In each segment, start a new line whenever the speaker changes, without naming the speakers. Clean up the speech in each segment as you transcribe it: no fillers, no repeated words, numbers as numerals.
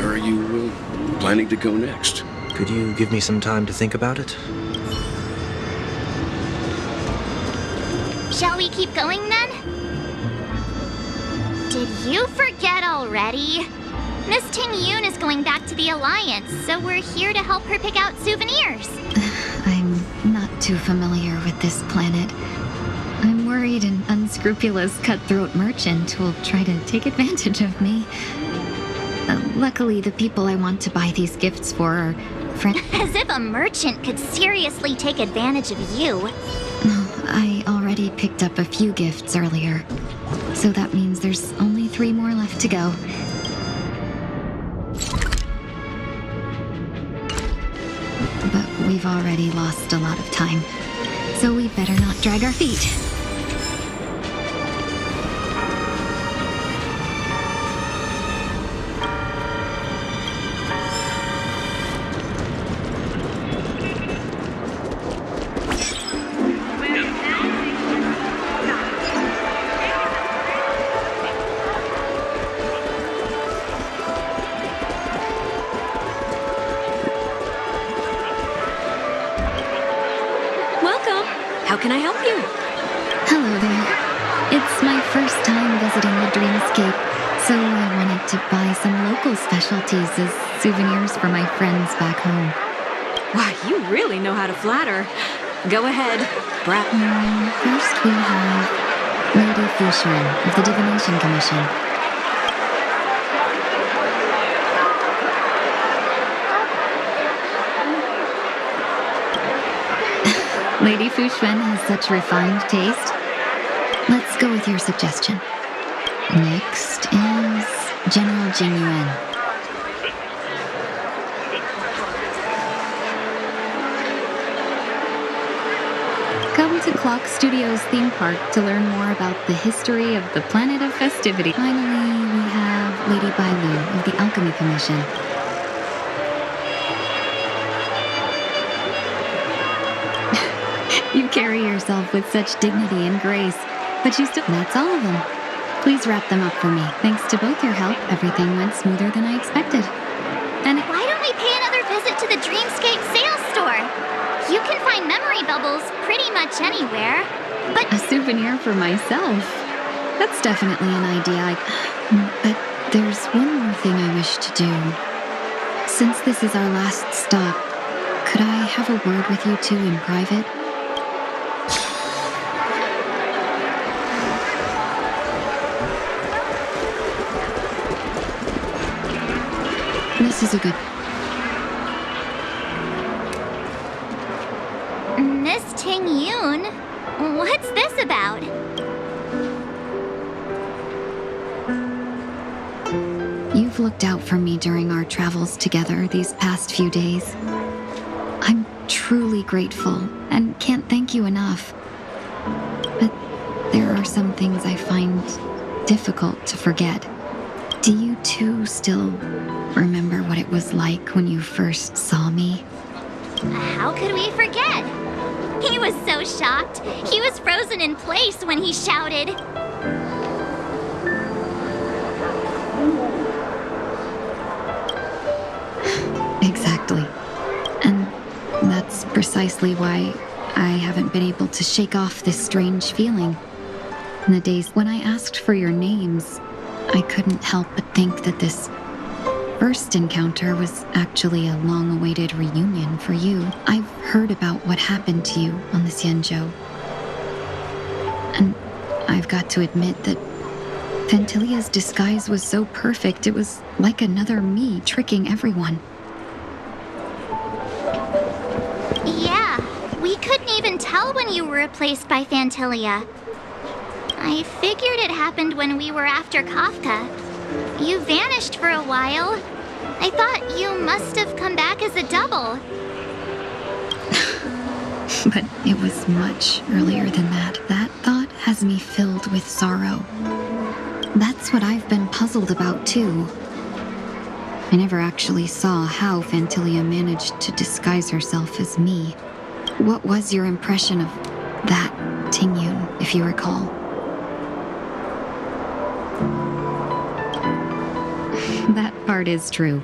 Where are you planning to go next?
Could you give me some time to think about it?
Shall we keep going then? Did you forget already? Miss Ting-Yoon is going back to the Alliance, so we're here to help her pick out souvenirs.
I'm not too familiar with this planet. I'm worried an unscrupulous cutthroat merchant will try to take advantage of me. Luckily, the people I want to buy these gifts for are friends.
As if a merchant could seriously take advantage of you.
I already picked up a few gifts earlier, so that means there's only 3 more left to go. But we've already lost a lot of time, so we better not drag our feet.
How can I help you?
Hello there. It's my first time visiting the Dreamscape, so I wanted to buy some local specialties as souvenirs for my friends back home.
Why, you really know how to flatter. Go ahead.
First we have Lady Fushun of the Divination Commission. Lady Fushun has such refined taste. Let's go with your suggestion. Next is General Jing Yuan. Come to Clock Studios theme park to learn more about the history of the planet of festivity. Finally, we have Lady Bailu of the Alchemy Commission. You carry yourself with such dignity and grace, but you still... That's all of them. Please wrap them up for me. Thanks to both your help, everything went smoother than I expected. And
why don't we pay another visit to the Dreamscape sales store? You can find memory bubbles pretty much anywhere, but...
A souvenir for myself? That's definitely an idea. But there's one more thing I wish to do. Since this is our last stop, could I have a word with you two in private? This is a good...
Miss Ting-Yoon? What's this about?
You've looked out for me during our travels together these past few days. I'm truly grateful and can't thank you enough. But there are some things I find difficult to forget. Do you two still remember what it was like when you first saw me?
How could we forget? He was so shocked. He was frozen in place when he shouted.
Exactly. And that's precisely why I haven't been able to shake off this strange feeling. In the days when I asked for your names, I couldn't help but think that this first encounter was actually a long-awaited reunion for you. I've heard about what happened to you on the Xianzhou. And I've got to admit that Fantilia's disguise was so perfect, it was like another me tricking everyone.
Yeah, we couldn't even tell when you were replaced by Fantilia. I figured it happened when we were after Kafka. You vanished for a while. I thought you must have come back as a double.
But it was much earlier than that. That thought has me filled with sorrow. That's what I've been puzzled about, too. I never actually saw how Fantilia managed to disguise herself as me. What was your impression of that Ting-Yoon, if you recall? That part is true.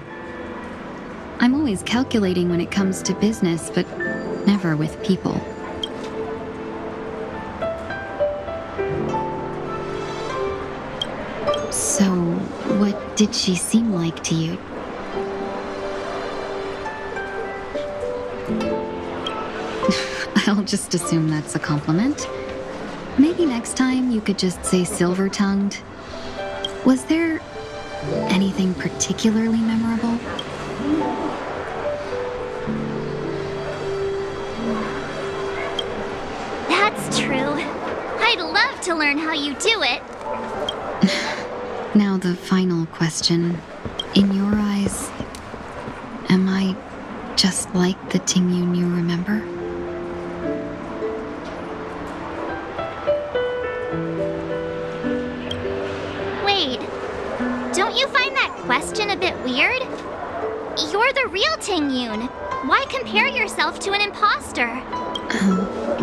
I'm always calculating when it comes to business, but never with people. So, what did she seem like to you? I'll just assume that's a compliment. Maybe next time you could just say silver-tongued. Was there anything particularly memorable?
That's true. I'd love to learn how you do it.
Now the final question. In your eyes, am I just like the Tingyun you remember?
Wait, don't you find that question a bit weird? You're the real Tingyun. Why compare yourself to an imposter?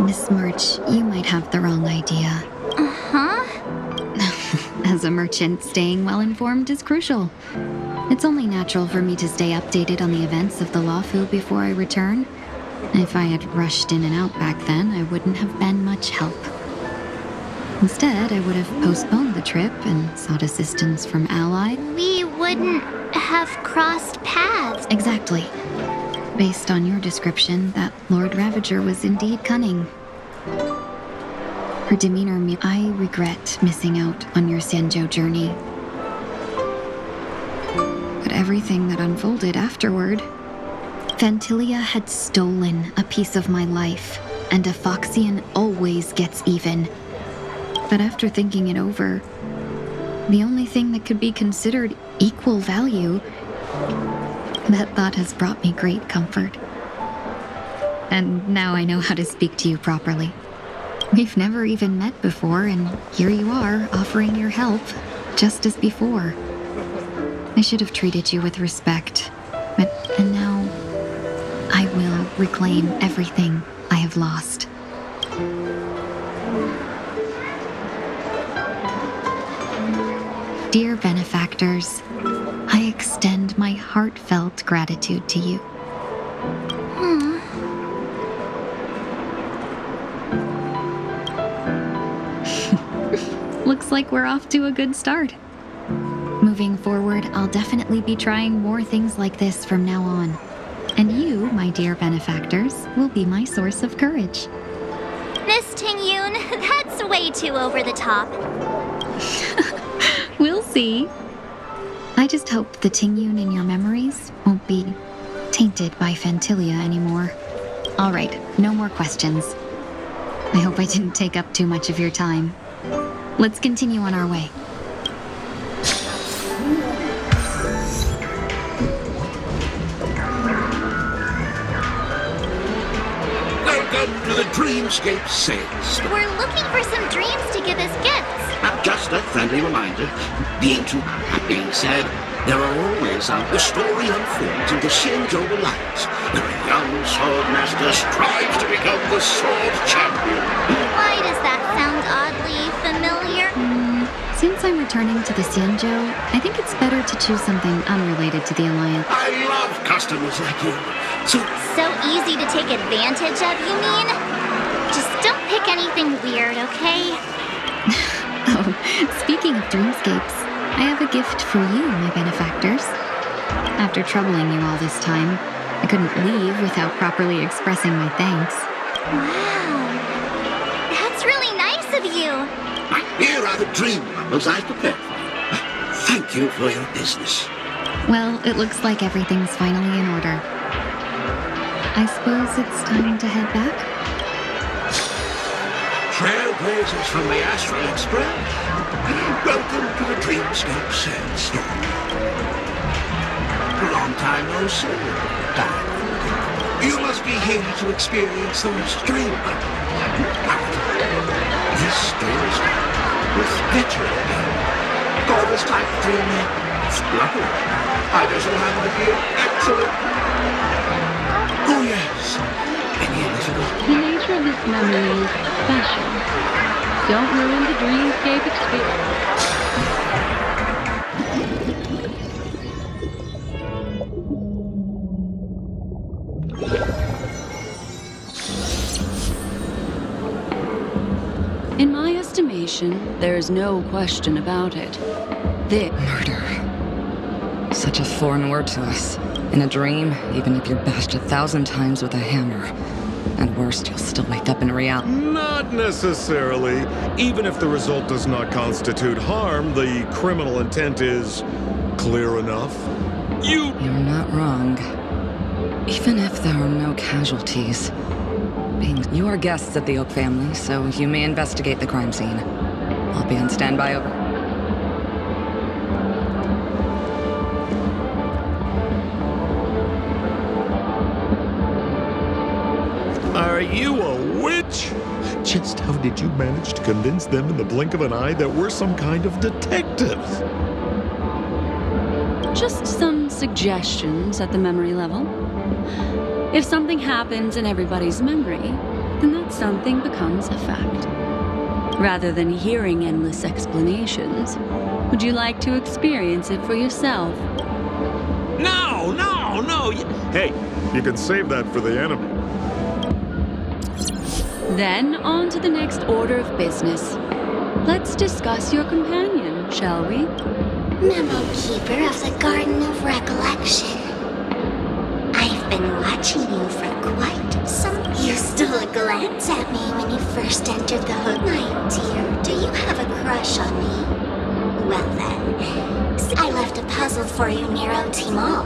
Miss Murch, you might have the wrong idea.
Uh-huh.
As a merchant, staying well-informed is crucial. It's only natural for me to stay updated on the events of the Lawfu before I return. If I had rushed in and out back then, I wouldn't have been much help. Instead, I would have postponed the trip and sought assistance from allies.
We wouldn't have crossed paths.
Exactly. Based on your description, that Lord Ravager was indeed cunning. Her demeanor I regret missing out on your Sanjo journey. But everything that unfolded afterward... Phantilia had stolen a piece of my life, and a Foxian always gets even. But after thinking it over, the only thing that could be considered equal value, that thought has brought me great comfort. And now I know how to speak to you properly. We've never even met before, and here you are, offering your help, just as before. I should have treated you with respect, and now I will reclaim everything I have lost. Dear benefactors, I extend my heartfelt gratitude to you. Looks like we're off to a good start. Moving forward, I'll definitely be trying more things like this from now on. And you, my dear benefactors, will be my source of courage.
Miss Tingyun, that's way too over the top.
We'll see. I just hope the Tingyun in your memories won't be tainted by Phantilia anymore. All right, no more questions. I hope I didn't take up too much of your time. Let's continue on our way.
Welcome to the Dreamscape sales.
We're looking for some dreams to give as gifts.
Just a friendly reminder. Being being said, there are always the story unfolds in the Shinjo Alliance, where a young sword master strives to become the sword champion.
Why does that sound oddly familiar?
Since I'm returning to the Xianzhou, I think it's better to choose something unrelated to the Alliance.
I love customers like you.
So easy to take advantage of, you mean? Just don't pick anything weird, okay?
Oh, speaking of dreamscapes, I have a gift for you, my benefactors. After troubling you all this time, I couldn't leave without properly expressing my thanks.
Wow. That's really nice of you.
Here are the dream bubbles I've prepared for you. Thank you for your business.
Well, it looks like everything's finally in order. I suppose it's time to head back?
Trailblazers from the Astral Express. Welcome to the Dreamscape sales store. Long time no see, darling. You must be here to experience those dream bubbles. This story's with veteran all this type of dreaming. Luckily, I just happen to be excellent. Oh yes. Any Elizabeth?
The nature of this memory is special. Don't ruin the dreamscape experience. mission. There's no question about it.
Murder. Such a foreign word to us. In a dream, even if you're bashed 1,000 times with a hammer. And worst, you'll still wake up in reality.
Not necessarily. Even if the result does not constitute harm, the criminal intent is clear enough.
You're not wrong. Even if there are no casualties. You are guests of the Oak family, so you may investigate the crime scene. I'll be on standby, over.
Are you a witch? Just how did you manage to convince them in the blink of an eye that we're some kind of detectives?
Just some suggestions at the memory level. If something happens in everybody's memory, then that something becomes a fact. Rather than hearing endless explanations, would you like to experience it for yourself?
No! Hey, you can save that for the enemy.
Then on to the next order of business. Let's discuss your companion, shall we?
Memo Keeper of the Garden of Recollection. I've been watching you for quite some... You stole a glance at me when you first entered the hood. My dear, do you have a crush on me? Well then, I left a puzzle for you near OT Mall.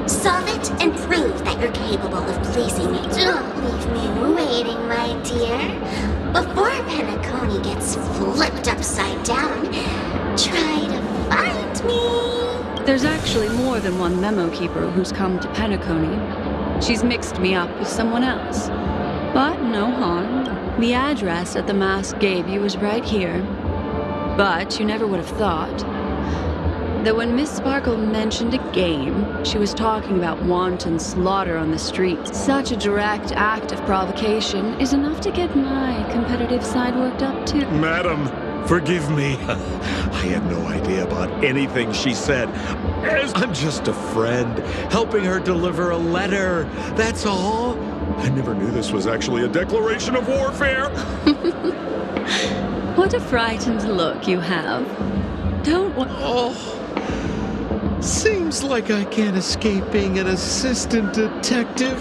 Solve it and prove that you're capable of pleasing me. Don't leave me waiting, my dear. Before Penacony gets flipped upside down, try to find me.
There's actually more than one memo keeper who's come to Penacony. She's mixed me up with someone else. But no harm. The address that the mask gave you is right here. But you never would have thought that when Miss Sparkle mentioned a game, she was talking about wanton slaughter on the streets. Such a direct act of provocation is enough to get my competitive side worked up too.
Madam, forgive me. I had no idea about anything she said. I'm just a friend, helping her deliver a letter. That's all. I never knew this was actually a declaration of warfare.
What a frightened look you have. Don't
Seems like I can't escape being an assistant detective.